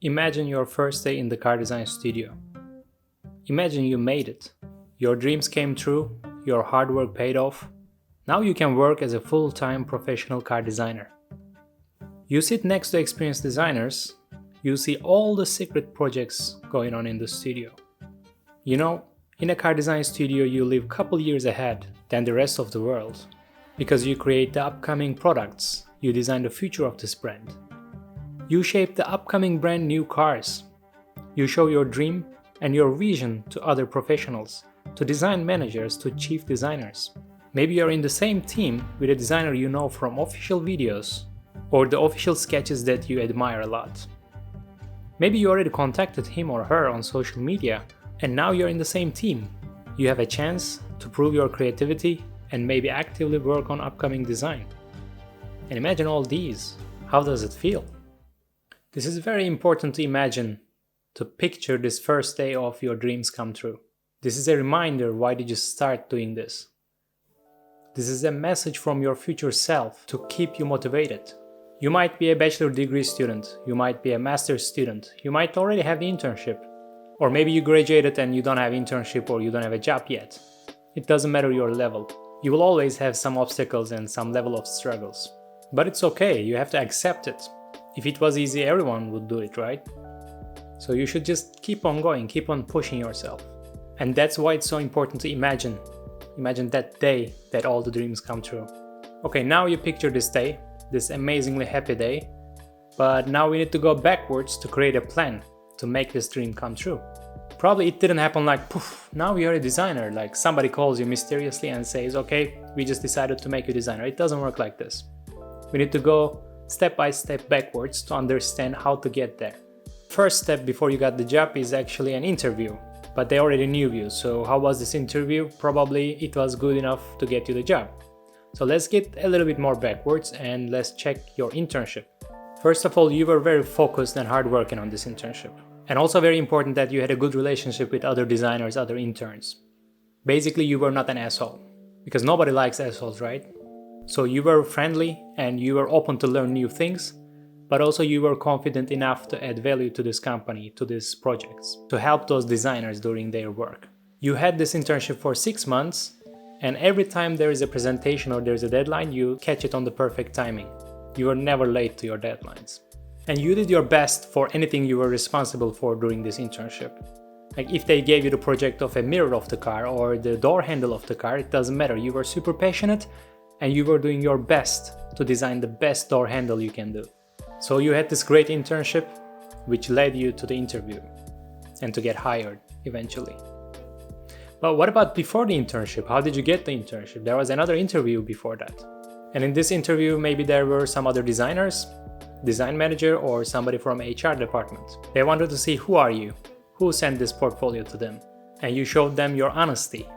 Imagine your first day in the car design studio. Imagine you made it. Your dreams came true, your hard work paid off. Now you can work as a full-time professional car designer. You sit next to experienced designers, you see all the secret projects going on in the studio. You know, in a car design studio you live a couple years ahead than the rest of the world. Because you create the upcoming products, you design the future of this brand. You shape the upcoming brand new cars. You show your dream and your vision to other professionals, to design managers, to chief designers. Maybe you're in the same team with a designer you know from official videos or the official sketches that you admire a lot. Maybe you already contacted him or her on social media and now you're in the same team. You have a chance to prove your creativity and maybe actively work on upcoming design. And imagine all these. How does it feel? This is very important to imagine, to picture this first day of your dreams come true. This is a reminder why did you start doing this. This is a message from your future self to keep you motivated. You might be a bachelor degree student, you might be a master's student, you might already have the internship. Or maybe you graduated and you don't have internship or you don't have a job yet. It doesn't matter your level. You will always have some obstacles and some level of struggles. But it's okay, you have to accept it. If it was easy, everyone would do it, right? So you should just keep on going, keep on pushing yourself. And that's why it's so important to imagine. Imagine that day that all the dreams come true. Okay, now you picture this day, this amazingly happy day. But now we need to go backwards to create a plan to make this dream come true. Probably it didn't happen like, poof, now you're a designer. Like somebody calls you mysteriously and says, okay, we just decided to make you a designer. It doesn't work like this. We need to go step by step backwards to understand how to get there. First step before you got the job is actually an interview, but they already knew you. So how was this interview? Probably it was good enough to get you the job. So let's get a little bit more backwards and let's check your internship. First of all, you were very focused and hardworking on this internship. And also very important that you had a good relationship with other designers, other interns. Basically, you were not an asshole. Because nobody likes assholes, right? So you were friendly and you were open to learn new things, but also you were confident enough to add value to this company, to these projects, to help those designers during their work. You had this internship for 6 months, and every time there is a presentation or there's a deadline, you catch it on the perfect timing. You were never late to your deadlines. And you did your best for anything you were responsible for during this internship. Like if they gave you the project of a mirror of the car or the door handle of the car, it doesn't matter. You were super passionate and you were doing your best to design the best door handle you can do. So you had this great internship, which led you to the interview and to get hired eventually. But what about before the internship? How did you get the internship? There was another interview before that. And in this interview, maybe there were some other designers, design manager, or somebody from HR department. They wanted to see who are you, who sent this portfolio to them. And you showed them your honesty.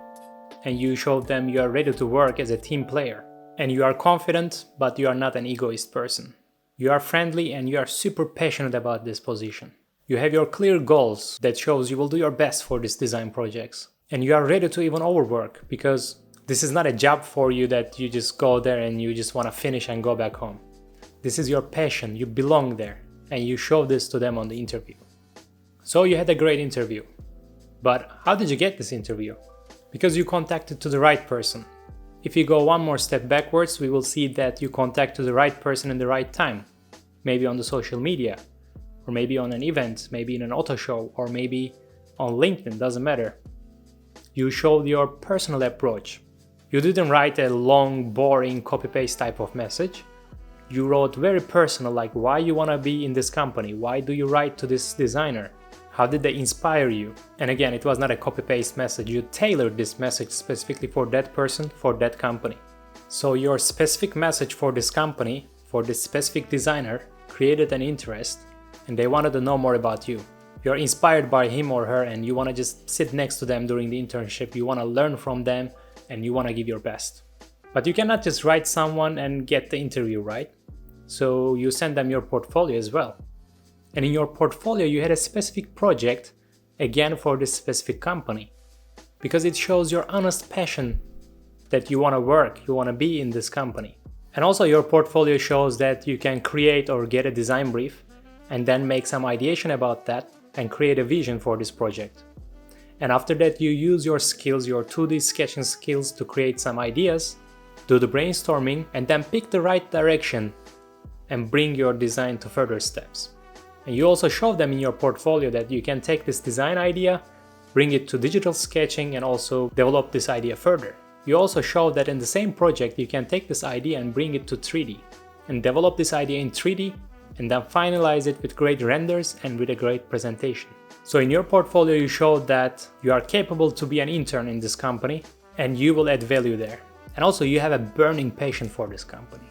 And you showed them you are ready to work as a team player. And you are confident, but you are not an egoist person. You are friendly and you are super passionate about this position. You have your clear goals that shows you will do your best for these design projects. And you are ready to even overwork because this is not a job for you that you just go there and you just want to finish and go back home. This is your passion, you belong there, and you show this to them on the interview. So you had a great interview. But how did you get this interview? Because you contacted to the right person. If you go one more step backwards, we will see that you contacted the right person in the right time. Maybe on the social media, or maybe on an event, maybe in an auto show, or maybe on LinkedIn, doesn't matter. You showed your personal approach. You didn't write a long, boring, copy-paste type of message. You wrote very personal, like why you want to be in this company, why do you write to this designer? How did they inspire you? And again, it was not a copy-paste message. You tailored this message specifically for that person, for that company. So your specific message for this company, for this specific designer, created an interest and they wanted to know more about you. You're inspired by him or her and you want to just sit next to them during the internship. You want to learn from them and you want to give your best. But you cannot just write someone and get the interview, right? So you send them your portfolio as well. And in your portfolio, you had a specific project, again for this specific company. Because it shows your honest passion that you want to work, you want to be in this company. And also your portfolio shows that you can create or get a design brief and then make some ideation about that and create a vision for this project. And after that, you use your skills, your 2D sketching skills, to create some ideas, do the brainstorming, and then pick the right direction and bring your design to further steps. And you also show them in your portfolio that you can take this design idea, bring it to digital sketching, and also develop this idea further. You also show that in the same project you can take this idea and bring it to 3D and develop this idea in 3D and then finalize it with great renders and with a great presentation. So in your portfolio you show that you are capable to be an intern in this company and you will add value there. And also you have a burning passion for this company.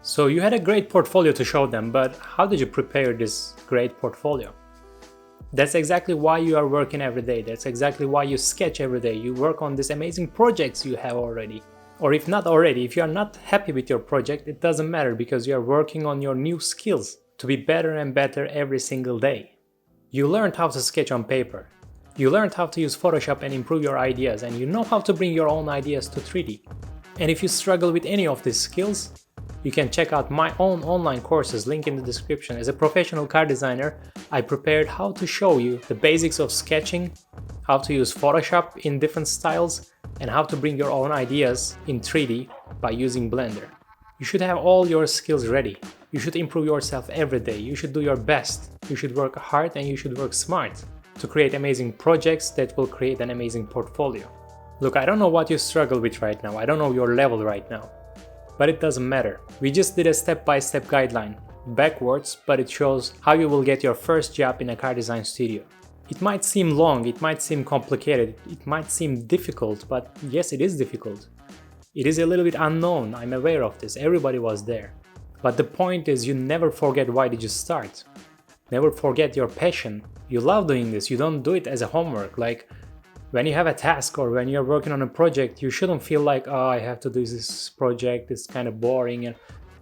So you had a great portfolio to show them, but how did you prepare this great portfolio? That's exactly why you are working every day. That's exactly why you sketch every day. You work on these amazing projects you have already. Or if not already, if you are not happy with your project, it doesn't matter, because you are working on your new skills to be better and better every single day. You learned how to sketch on paper. You learned how to use Photoshop and improve your ideas, and you know how to bring your own ideas to 3D. And if you struggle with any of these skills, you can check out my own online courses, link in the description. As a professional car designer, I prepared how to show you the basics of sketching, how to use Photoshop in different styles, and how to bring your own ideas in 3D by using Blender. You should have all your skills ready. You should improve yourself every day. You should do your best. You should work hard and you should work smart to create amazing projects that will create an amazing portfolio. Look, I don't know what you struggle with right now. I don't know your level right now. But it doesn't matter. We just did a step-by-step guideline, backwards, but it shows how you will get your first job in a car design studio. It might seem long, it might seem complicated, it might seem difficult, but yes, it is difficult. It is a little bit unknown, I'm aware of this, everybody was there. But the point is, you never forget why did you start. Never forget your passion. You love doing this, you don't do it as a homework. Like, when you have a task or when you're working on a project, you shouldn't feel like, oh, I have to do this project, it's kind of boring. And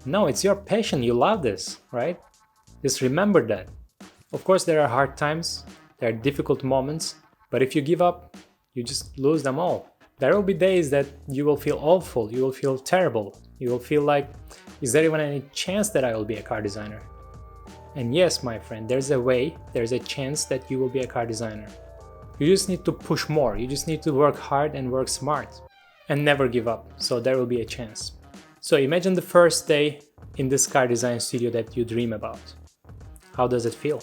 no, it's your passion, you love this, right? Just remember that. Of course, there are hard times, there are difficult moments, but if you give up, you just lose them all. There will be days that you will feel awful, you will feel terrible, you will feel like, is there even any chance that I will be a car designer? And yes, my friend, there's a way, there's a chance that you will be a car designer. You just need to push more, you just need to work hard and work smart. And never give up, so there will be a chance. So imagine the first day in this car design studio that you dream about. How does it feel?